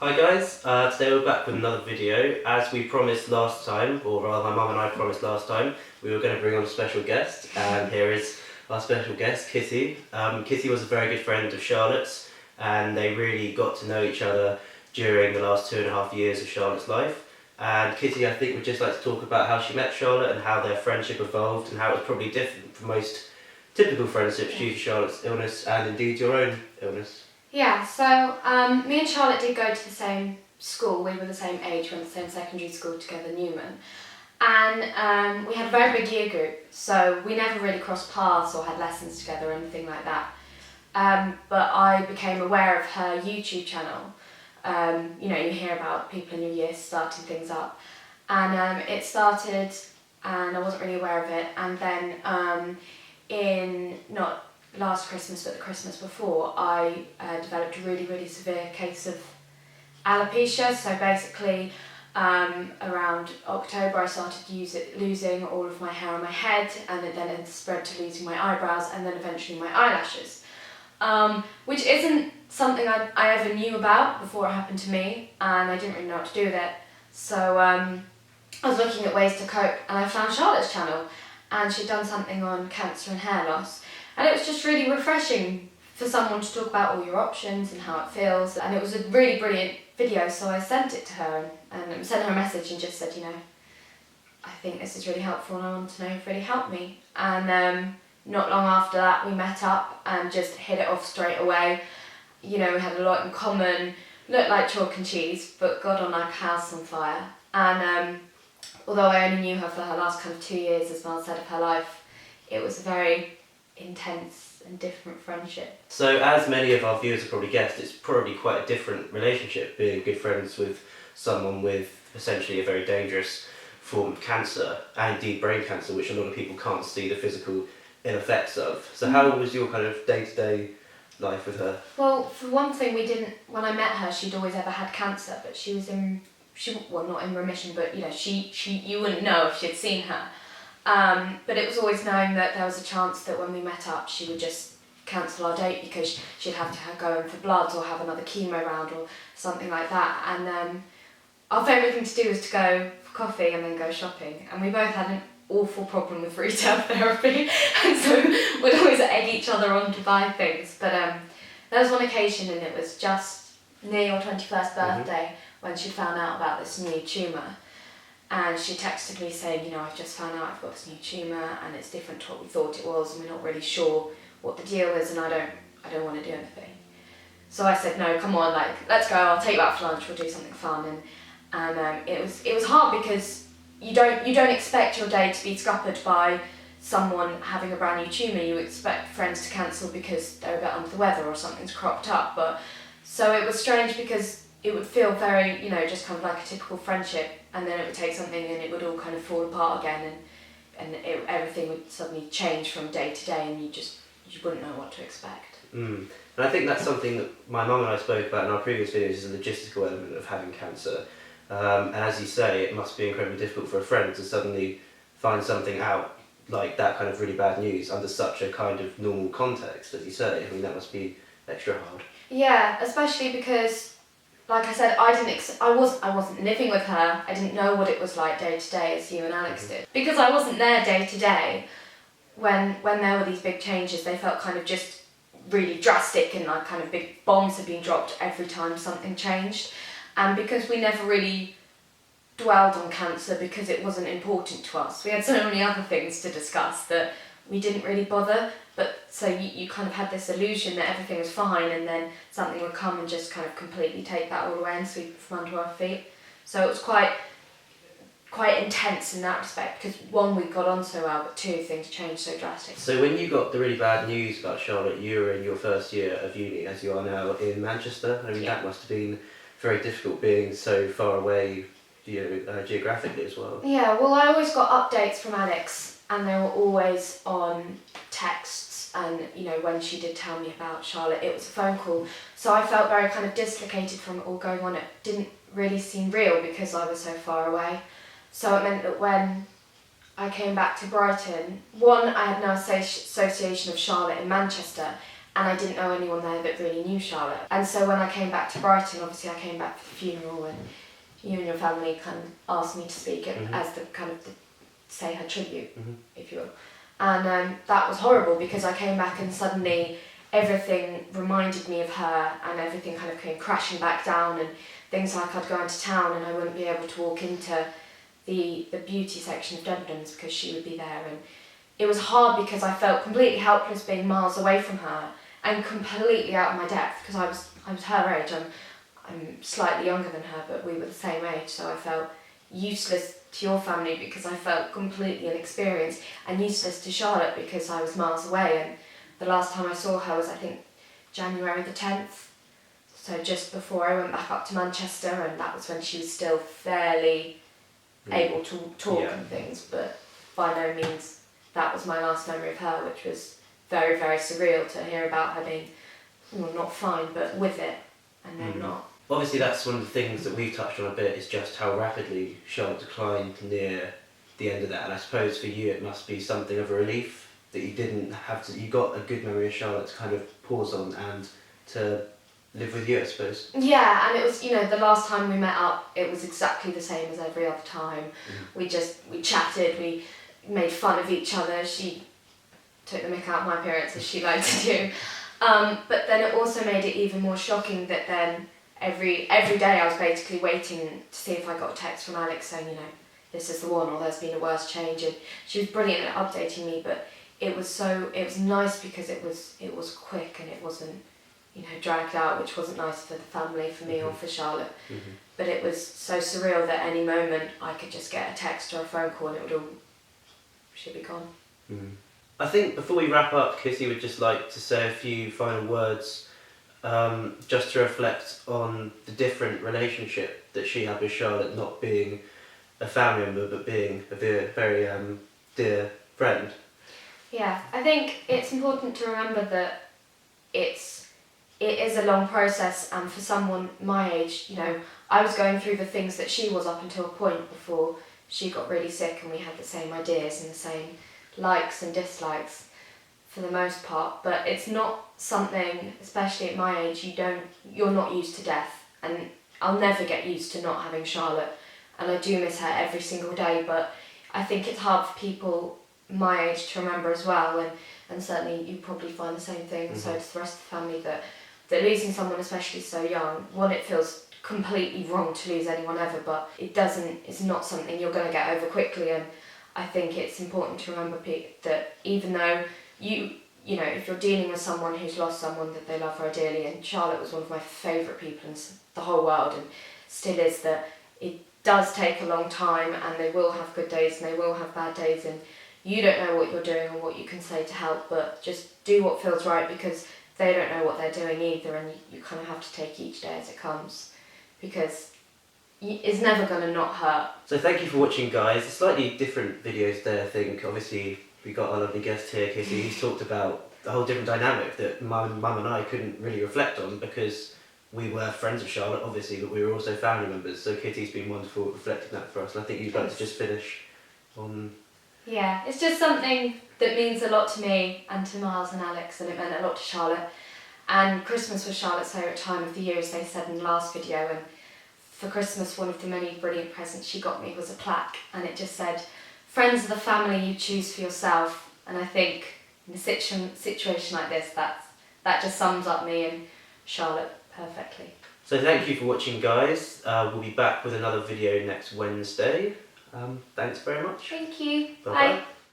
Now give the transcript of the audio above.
Hi guys, today we're back with another video. As we promised last time, or rather my mum and I promised last time, we were going to bring on a special guest, and here is our special guest, Kitty. Kitty was a very good friend of Charlotte's, and they really got to know each other during the last 2.5 years of Charlotte's life. And Kitty, I think, would just like to talk about how she met Charlotte and how their friendship evolved and how it was probably different from most typical friendships due to Charlotte's illness and indeed your own illness. Yeah, so me and Charlotte did go to the same school. We were the same age, went to the same secondary school together, Newman. And we had a very big year group, so we never really crossed paths or had lessons together or anything like that. But I became aware of her YouTube channel. You hear about people in your year starting things up. And it started, and I wasn't really aware of it. And then in not last Christmas, but the Christmas before, I developed a really, really severe case of alopecia. So basically, around October, I started losing all of my hair on my head, and then it spread to losing my eyebrows, and then eventually my eyelashes, which isn't something I ever knew about before it happened to me, and I didn't really know what to do with it. So I was looking at ways to cope, and I found Charlotte's channel, and she'd done something on cancer and hair loss. And it was just really refreshing for someone to talk about all your options and how it feels. And it was a really brilliant video, so I sent it to her and sent her a message and just said, I think this is really helpful and I want to know if it really helped me. And not long after that, we met up and just hit it off straight away. We had a lot in common, looked like chalk and cheese, but got on like a house on fire. And although I only knew her for her last kind of 2 years, as Mel said, of her life, it was a very intense and different friendship. So as many of our viewers have probably guessed, it's probably quite a different relationship being good friends with someone with essentially a very dangerous form of cancer, and indeed brain cancer, which a lot of people can't see the physical ill effects of. So how was your kind of day-to-day life with her? Well, for one thing, when I met her, she'd always ever had cancer, but she was not in remission, but you wouldn't know if she'd seen her. But it was always knowing that there was a chance that when we met up, she would just cancel our date because she'd have to go in for bloods or have another chemo round or something like that. And our favourite thing to do was to go for coffee and then go shopping. And we both had an awful problem with retail therapy, and so we'd always egg each other on to buy things. But there was one occasion, and it was just near your 21st birthday, when she found out about this new tumour. And she texted me saying, I've just found out I've got this new tumour and it's different to what we thought it was, and we're not really sure what the deal is, and I don't want to do anything. So I said, no, come on, let's go, I'll take you out for lunch, we'll do something fun. And it was hard because you don't expect your day to be scuppered by someone having a brand new tumour. You expect friends to cancel because they're a bit under the weather or something's cropped up. But so it was strange because it would feel very, just kind of like a typical friendship, and then it would take something and it would all kind of fall apart again, and everything would suddenly change from day to day, and you wouldn't know what to expect. And I think that's something that my mum and I spoke about in our previous videos, is the logistical element of having cancer. And as you say, it must be incredibly difficult for a friend to suddenly find something out like that kind of really bad news under such a kind of normal context, as you say. I mean, that must be extra hard. Yeah, especially because, like I said, I wasn't living with her. I didn't know what it was like day to day, as you and Alex did. Because I wasn't there day to day, when there were these big changes, they felt kind of just really drastic, and like kind of big bombs had been dropped every time something changed. And because we never really dwelled on cancer because it wasn't important to us, we had so many other things to discuss that we didn't really bother. But so you kind of had this illusion that everything was fine, and then something would come and just kind of completely take that all away and sweep it from under our feet. So it was quite intense in that respect, because one, we got on so well, but two, things changed so drastically. So when you got the really bad news about Charlotte, you were in your first year of uni, as you are now, in Manchester. I mean, that must have been very difficult being so far away, geographically as well. Yeah, well, I always got updates from Alex, and they were always on texts. And when she did tell me about Charlotte, it was a phone call. So I felt very kind of dislocated from it all going on. It didn't really seem real because I was so far away. So it meant that when I came back to Brighton, one, I had no association of Charlotte in Manchester, and I didn't know anyone there that really knew Charlotte. And so when I came back to Brighton, obviously I came back for the funeral, and you and your family kind of asked me to speak as the kind of say her tribute, if you will. And that was horrible, because I came back and suddenly everything reminded me of her, and everything kind of came crashing back down, and things like I'd go into town and I wouldn't be able to walk into the beauty section of Debenhams because she would be there, and it was hard because I felt completely helpless being miles away from her and completely out of my depth, because I was her age. I'm slightly younger than her, but we were the same age, so I felt useless to your family because I felt completely inexperienced, and useless to Charlotte because I was miles away. And the last time I saw her was, I think, January the 10th, so just before I went back up to Manchester, and that was when she was still fairly able to talk and things, but by no means that was my last memory of her, which was very, very surreal to hear about her being, well, not fine, but with it, and then not. Obviously that's one of the things that we've touched on a bit, is just how rapidly Charlotte declined near the end of that, and I suppose for you it must be something of a relief that you didn't have to, you got a good memory of Charlotte to kind of pause on and to live with you, I suppose. Yeah, and it was, the last time we met up, it was exactly the same as every other time. We chatted, we made fun of each other. She took the mick out of my appearance, as she liked to do. But then it also made it even more shocking that then every day I was basically waiting to see if I got a text from Alex saying, this is the one, or there's been a worse change. And she was brilliant at updating me, but it was nice because it was quick, and it wasn't, dragged out, which wasn't nice for the family, for me or for Charlotte. But it was so surreal that any moment I could just get a text or a phone call and it would all should be gone. I think before we wrap up, Kitty would just like to say a few final words, just to reflect on the different relationship that she had with Charlotte, not being a family member but being a very dear friend. Yeah, I think it's important to remember that it is a long process, and for someone my age, I was going through the things that she was up until a point before she got really sick, and we had the same ideas and the same likes and dislikes for the most part. But it's not something, especially at my age, you're not used to death, and I'll never get used to not having Charlotte, and I do miss her every single day. But I think it's hard for people my age to remember as well, and certainly you probably find the same thing. So does the rest of the family, that losing someone, especially so young, it feels completely wrong to lose anyone ever, but it's not something you're going to get over quickly. And I think it's important to remember that even though if you're dealing with someone who's lost someone that they love very dearly, and Charlotte was one of my favourite people in the whole world and still is, that it does take a long time, and they will have good days and they will have bad days, and you don't know what you're doing or what you can say to help, but just do what feels right, because they don't know what they're doing either, and you kind of have to take each day as it comes, because it's never going to not hurt. So thank you for watching, guys. Slightly different videos there, I think. Obviously we got our lovely guest here, Kitty. He's talked about the whole different dynamic that Mum and I couldn't really reflect on, because we were friends of Charlotte, obviously, but we were also family members. So Kitty's been wonderful at reflecting that for us, and I think you'd like to just finish on... Yeah, it's just something that means a lot to me and to Miles and Alex, and it meant a lot to Charlotte. And Christmas was Charlotte's favourite time of the year, as they said in the last video, and for Christmas one of the many brilliant presents she got me was a plaque, and it just said, "Friends are the family you choose for yourself." And I think in a situation like this, that just sums up me and Charlotte perfectly. So thank you for watching, guys. We'll be back with another video next Wednesday. Thanks very much. Thank you. Bye-bye. Bye.